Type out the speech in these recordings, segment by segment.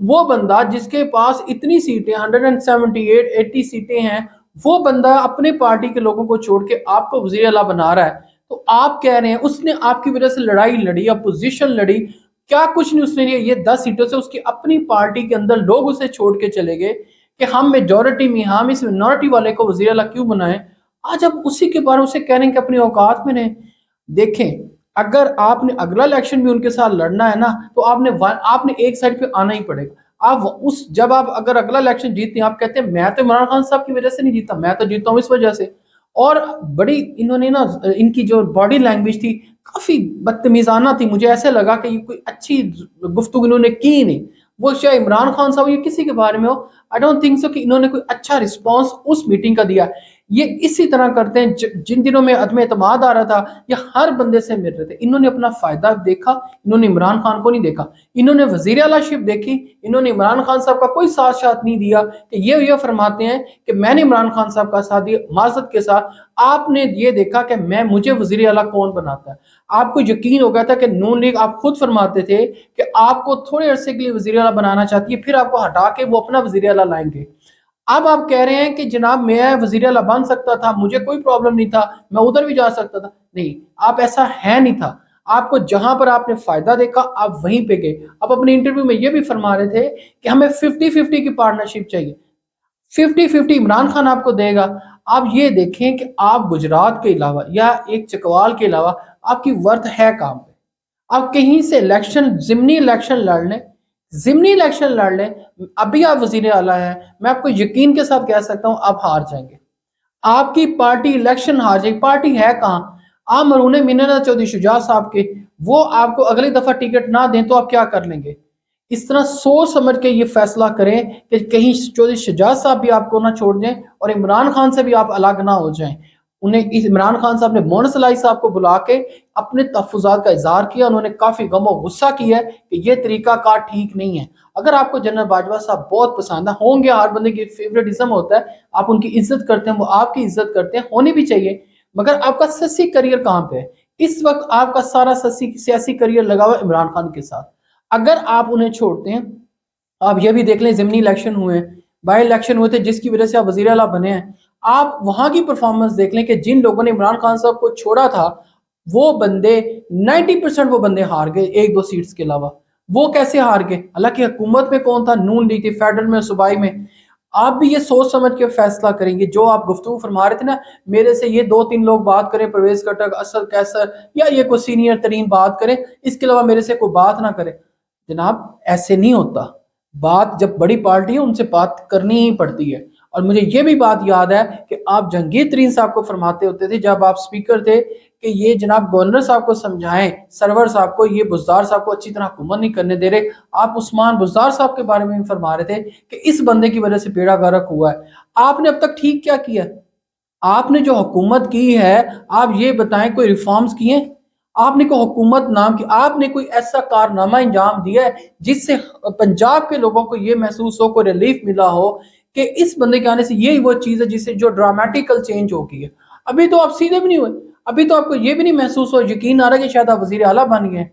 وہ بندہ جس کے پاس اتنی سیٹیں 178 80 سیٹیں ہیں، وہ بندہ اپنے پارٹی کے لوگوں کو چھوڑ کے آپ کو وزیر اعلیٰ بنا رہا ہے، تو آپ کہہ رہے ہیں اس نے آپ کی وجہ سے لڑائی لڑی، اپوزیشن لڑی، کیا کچھ نہیں اس نے لیا؟ یہ 10 سیٹوں سے اس کی اپنی پارٹی کے اندر لوگ اسے چھوڑ کے چلے گئے کہ ہم میجورٹی میں، ہم اس مینورٹی والے کو وزیر اعلیٰ کیوں بنائیں؟ آج اب اسی کے بارے میں اسے کہہ رہے ہیں کہ اپنی اوقات میں رہیں۔ دیکھیں، اگر آپ نے اگلا الیکشن بھی ان کے ساتھ لڑنا ہے نا، تو آپ نے ایک سائڈ پہ آنا ہی پڑے گا۔ جب آپ اگر اگلا الیکشن جیتتے ہیں، آپ کہتے ہیں میں تو عمران خان صاحب کی وجہ سے نہیں جیتا، میں تو جیتا ہوں اس وجہ سے، اور بڑی انہوں نے نا، ان کی جو باڈی لینگویج تھی کافی بدتمیزانہ تھی، مجھے ایسے لگا کہ یہ کوئی اچھی گفتگو انہوں نے کی نہیں۔ وہ چاہے عمران خان صاحب یا کسی کے بارے میں ہو، آئی ڈونٹ تھنک سو کہ انہوں نے کوئی اچھا رسپانس اس میٹنگ کا دیا۔ یہ اسی طرح کرتے ہیں، جن دنوں میں عدم اعتماد آ رہا تھا، یہ ہر بندے سے مل رہے تھے، انہوں نے اپنا فائدہ دیکھا، انہوں نے عمران خان کو نہیں دیکھا، انہوں نے وزیر اعلیٰ شپ دیکھی، انہوں نے عمران خان صاحب کا کوئی ساتھ نہیں دیا کہ یہ فرماتے ہیں کہ میں نے عمران خان صاحب کا ساتھ دیا معذرت کے ساتھ۔ آپ نے یہ دیکھا کہ مجھے وزیر اعلیٰ کون بناتا ہے، آپ کو یقین ہو گیا تھا کہ نون لیگ، آپ خود فرماتے تھے کہ آپ کو تھوڑے عرصے کے لیے وزیر اعلیٰ بنانا چاہتی ہے، پھر آپ کو ہٹا کے وہ اپنا وزیر اعلیٰ لائیں گے۔ اب آپ کہہ رہے ہیں کہ جناب میں وزیر اعلیٰ بن سکتا تھا، مجھے کوئی پرابلم نہیں تھا، میں ادھر بھی جا سکتا تھا۔ نہیں، آپ ایسا ہے نہیں تھا، آپ کو جہاں پر آپ نے فائدہ دیکھا آپ وہیں پہ گئے۔ اب اپنے انٹرویو میں یہ بھی فرما رہے تھے کہ ہمیں 50-50 کی پارٹنرشپ چاہیے، 50-50 عمران خان آپ کو دے گا۔ آپ یہ دیکھیں کہ آپ گجرات کے علاوہ یا ایک چکوال کے علاوہ آپ کی ورتھ ہے کام پہ؟ آپ کہیں سے ضمنی الیکشن لڑ لیں، ابھی آپ وزیر اعلیٰ ہیں، میں آپ کو یقین کے ساتھ کہہ سکتا ہوں آپ ہار جائیں گے، آپ کی پارٹی الیکشن ہار جائے گی۔ پارٹی ہے کہاں؟ آپ مرہون مینانا چودھری شجاع صاحب کے، وہ آپ کو اگلی دفعہ ٹکٹ نہ دیں تو آپ کیا کر لیں گے؟ اس طرح سوچ سمجھ کے یہ فیصلہ کریں کہ کہیں چودھری شجاع صاحب بھی آپ کو نہ چھوڑ دیں اور عمران خان سے بھی آپ الگ نہ ہو جائیں۔ عمران خان صاحب نے مونس الائی صاحب کو بلا کے اپنے تحفظات کا اظہار کیا، انہوں نے کافی غم و غصہ کیا ہے کہ یہ طریقہ کار ٹھیک نہیں ہے۔ اگر آپ کو جنرل باجوہ صاحب بہت پسند ہے، ہوں گے، ہر بندے کی فیوریٹزم ہوتا ہے، آپ ان کی عزت کرتے ہیں، وہ آپ کی عزت کرتے ہیں، ہونی بھی چاہیے، مگر آپ کا سیاسی کریئر کہاں پہ ہے؟ اس وقت آپ کا سارا سیاسی کریئر لگا ہوا عمران خان کے ساتھ۔ اگر آپ انہیں چھوڑتے ہیں، آپ یہ بھی دیکھ لیں ضمنی الیکشن ہوئے ہیں، بائی الیکشن ہوئے تھے جس کی وجہ سے آپ وزیر اعلیٰ بنے ہیں، آپ وہاں کی پرفارمنس دیکھ لیں کہ جن لوگوں نے عمران خان صاحب کو چھوڑا تھا، وہ بندے 90% وہ بندے ہار گئے، ایک دو سیٹس کے علاوہ۔ وہ کیسے ہار گئے؟ حالانکہ حکومت میں کون تھا؟ نون لیگ تھی، فیڈرل میں، صوبائی میں۔ آپ بھی یہ سوچ سمجھ کے فیصلہ کریں گے۔ جو آپ گفتگو فرما رہے تھے نا، میرے سے یہ 2-3 لوگ بات کریں، پرویز خٹک، اسد قیصر، یا یہ کوئی سینئر ترین بات کریں، اس کے علاوہ میرے سے کوئی بات نہ کرے، جناب ایسے نہیں ہوتا۔ بات جب بڑی پارٹی ہے ان سے بات کرنی ہی پڑتی ہے۔ اور مجھے یہ بھی بات یاد ہے کہ آپ جہانگیر ترین صاحب کو فرماتے ہوتے تھے جب آپ سپیکر تھے کہ یہ جناب گورنر صاحب کو سمجھائیں، سرور صاحب کو، یہ بزدار صاحب کو اچھی طرح حکومت نہیں کرنے دے رہے۔ آپ عثمان بزدار صاحب کے بارے میں بھی فرما رہے تھے کہ اس بندے کی وجہ سے بیڑا غرق ہوا ہے۔ آپ نے اب تک ٹھیک کیا کیا؟ آپ نے جو حکومت کی ہے، آپ یہ بتائیں کوئی ریفارمز کیے؟ آپ نے کوئی حکومت نام کی، آپ نے کوئی ایسا کارنامہ انجام دیا ہے جس سے پنجاب کے لوگوں کو یہ محسوس ہو، کوئی ریلیف ملا ہو کہ اس بندے کے آنے سے یہی وہ چیز ہے جس سے جو ڈرامیٹیکل چینج ہو گئی ہے؟ ابھی تو آپ سیدھے بھی نہیں ہوئے، ابھی تو آپ کو یہ بھی نہیں محسوس ہو، یقین آ رہا ہے کہ شاید آپ وزیر اعلیٰ بن گئے ہیں۔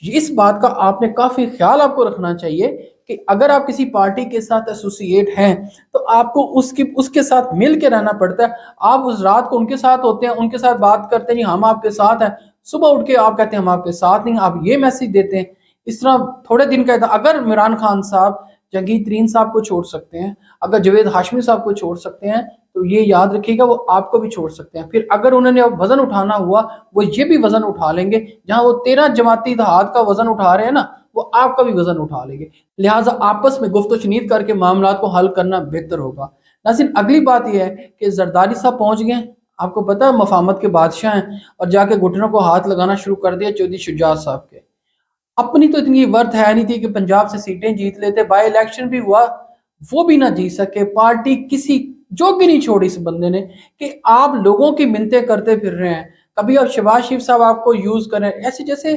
اس بات کا آپ نے کافی خیال آپ کو رکھنا چاہیے کہ اگر آپ کسی پارٹی کے ساتھ ایسوسیٹ ہیں تو آپ کو اس کے ساتھ مل کے رہنا پڑتا ہے۔ آپ اس رات کو ان کے ساتھ ہوتے ہیں، ان کے ساتھ بات کرتے ہیں جی ہم آپ کے ساتھ ہیں، صبح اٹھ کے آپ کہتے ہیں ہم آپ کے ساتھ نہیں، آپ یہ میسج دیتے ہیں۔ اس طرح تھوڑے دن کا تھا، اگر عمران خان صاحب جہانگیر ترین صاحب کو چھوڑ سکتے ہیں، اگر جوید ہاشمی صاحب کو چھوڑ سکتے ہیں، تو یہ یاد رکھیے گا وہ آپ کو بھی چھوڑ سکتے ہیں۔ پھر اگر انہوں نے وزن اٹھانا ہوا، وہ یہ بھی وزن اٹھا لیں گے، جہاں وہ 13 جماعتی اتحاد کا وزن اٹھا رہے ہیں نا، وہ آپ کا بھی وزن اٹھا لیں گے۔ لہٰذا آپس میں گفت و شنید کر کے معاملات کو حل کرنا بہتر ہوگا۔ ناظرین، اگلی بات یہ ہے کہ زرداری صاحب پہنچ گئے ہیں، آپ کو پتہ ہے مفاہمت کے بادشاہ ہیں، اور جا کے گھٹنوں کو ہاتھ لگانا شروع کر دیا چودھری شجاع صاحب کے۔ اپنی تو اتنی ورتھ ہے نہیں تھی کہ پنجاب سے سیٹیں جیت لیتے، بائی الیکشن بھی ہوا وہ بھی نہ جیت سکے، پارٹی کسی جو بھی نہیں چھوڑی اس بندے نے، کہ آپ لوگوں کی منتیں کرتے پھر رہے ہیں۔ کبھی اب شہباز شریف صاحب آپ کو یوز کریں ایسے جیسے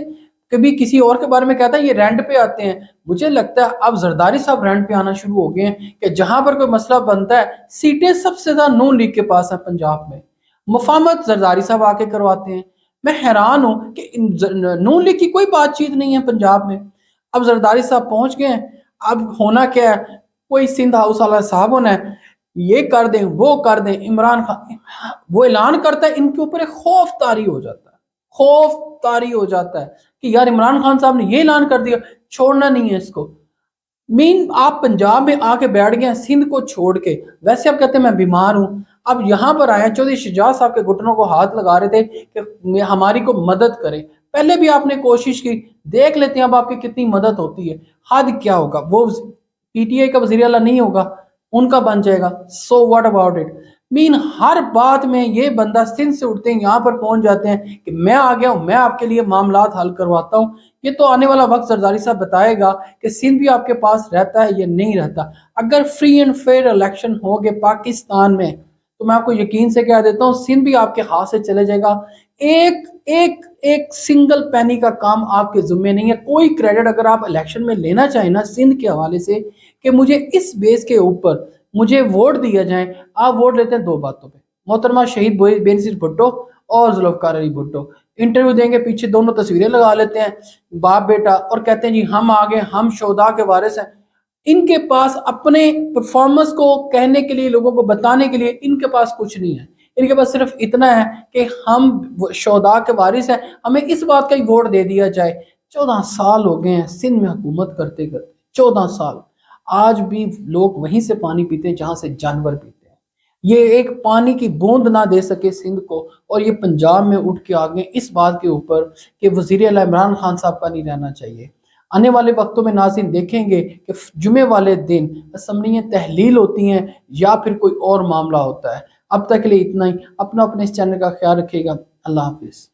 کبھی کسی اور کے بارے میں کہتا ہے یہ رینٹ پہ آتے ہیں۔ مجھے لگتا ہے اب زرداری صاحب رینٹ پہ آنا شروع ہو گئے ہیں کہ جہاں پر کوئی مسئلہ بنتا ہے، سیٹیں سب سے زیادہ نون لیگ کے پاس ہیں پنجاب میں، مفاہمت زرداری صاحب آ کے کرواتے ہیں۔ میں حیران ہوں کہ نون لیگ کی کوئی بات چیت نہیں ہے پنجاب میں۔ اب زرداری صاحب پہنچ گئے ہیں، اب ہونا کیا ہے، کوئی سندھ ہاؤس والا صاحب ہونا ہے، یہ کر دیں وہ کر دیں، عمران خان وہ اعلان کرتا ہے، ان کے اوپر ایک خوف طاری ہو جاتا ہے، خوف طاری ہو جاتا ہے کہ یار عمران خان صاحب نے یہ اعلان کر دیا، چھوڑنا نہیں ہے اس کو۔ آپ پنجاب میں آ کے بیٹھ گئے ہیں سندھ کو چھوڑ کے، ویسے آپ کہتے ہیں میں بیمار ہوں، اب یہاں پر آئے ہیں، چودھری شجاع صاحب کے گھٹنوں کو ہاتھ لگا رہے تھے کہ ہماری کو مدد کریں، پہلے بھی آپ نے کوشش کی، دیکھ لیتے ہیں اب آپ کی کتنی مدد ہوتی ہے۔ حد کیا ہوگا، وہ پی ٹی آئی کا وزیر اعلیٰ نہیں ہوگا، ان کا بن جائے گا، سو واٹ اباؤٹ اٹ۔ ہر بات میں یہ بندہ سندھ سے اٹھتے ہیں یہاں پر پہنچ جاتے ہیں کہ میں آ گیا ہوں، میں آپ کے لیے معاملات حل کرواتا ہوں۔ یہ تو آنے والا وقت زرداری صاحب بتائے گا کہ سندھ بھی آپ کے پاس رہتا ہے یا نہیں رہتا۔ اگر فری اینڈ فیئر الیکشن ہو گے پاکستان میں تو میں آپ کو یقین سے کہہ دیتا ہوں سندھ بھی آپ کے ہاتھ سے چلے جائے گا۔ ایک ایک ایک سنگل پینی کا کام آپ کے ذمہ نہیں ہے۔ کوئی کریڈٹ اگر آپ الیکشن میں لینا چاہیں نا سندھ کے حوالے سے کہ مجھے اس بیس کے اوپر مجھے ووٹ دیا جائیں، آپ ووٹ لیتے ہیں دو باتوں پہ، محترمہ شہید بینظیر بھٹو اور ذوالفقار علی بھٹو۔ انٹرویو دیں گے، پیچھے دونوں تصویریں لگا لیتے ہیں باپ بیٹا، اور کہتے ہیں جی ہم آگے، ہم شہداء کے وارث ہیں۔ ان کے پاس اپنے پرفارمنس کو کہنے کے لیے، لوگوں کو بتانے کے لیے ان کے پاس کچھ نہیں ہے، ان کے پاس صرف اتنا ہے کہ ہم شہداء کے وارث ہیں، ہمیں اس بات کا ہی ووٹ دے دیا جائے۔ 14 سال ہو گئے ہیں سندھ میں حکومت کرتے کرتے، 14 سال، آج بھی لوگ وہیں سے پانی پیتے ہیں جہاں سے جانور پیتے ہیں۔ یہ ایک پانی کی بوند نہ دے سکے سندھ کو، اور یہ پنجاب میں اٹھ کے آگے اس بات کے اوپر کہ وزیر اعلیٰ عمران خان صاحب کا نہیں رہنا چاہیے۔ آنے والے وقتوں میں ناظرین دیکھیں گے کہ جمعے والے دن اسمبلیاں تحلیل ہوتی ہیں یا پھر کوئی اور معاملہ ہوتا ہے۔ اب تک کے لیے اتنا ہی، اپنا اپنے اس چینل کا خیال رکھیے گا، اللہ حافظ۔